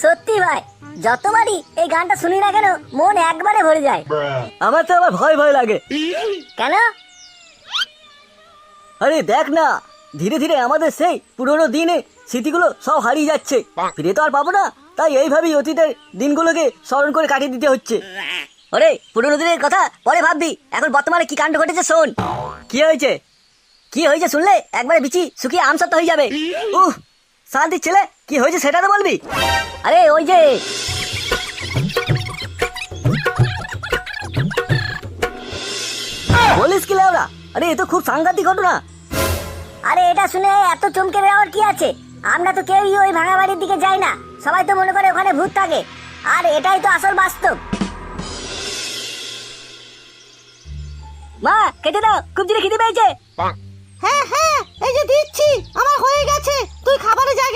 সত্যি ভাই, যতবারই এই গানটা শুনি না কেন মন একবারে ভরে যায়। আমার তো আবার ভয় ভয় লাগে। কেন? আরে দেখ না, ধীরে ধীরে আমাদের সেই পুরোনো দিনে স্মৃতিগুলো সব হারিয়ে যাচ্ছে। ফিরে তো আর পাবো না, তাই এইভাবেই অতীতের দিনগুলোকে স্মরণ করে কাটিয়ে দিতে হচ্ছে। ওরে, পুরোনো দিনের কথা পরে ভাববি, এখন বর্তমানে কি কাণ্ড ঘটেছে শোন। কি হয়েছে? কি হয়েছে শুনলে একবারে বিচি শুকিয়ে আমসত্ব হয়ে যাবে। শান্তির ছেলে, কি হয়েছে সেটা তো বলবি। আরে ওই যে বলিস কি লেওরা? আরে এ তো খুব সাংঘাতিক ঘটনা। আরে এটা শুনে এত চমকে যাওয়ার কি আছে? আমরা তো কেউই ওই ভাঙা বাড়ির দিকে যাই না, সবাই তো মনে করে ওখানে ভূত থাকে। আর এটাই তো আসল বাস্তব। মা, খেতে দাও, খুব জোরে খিদে পেয়েছে। হ্যাঁ হ্যাঁ, এই যে দিচ্ছি, আমার হয়ে গেছে, তুই খাবারের জায়গায়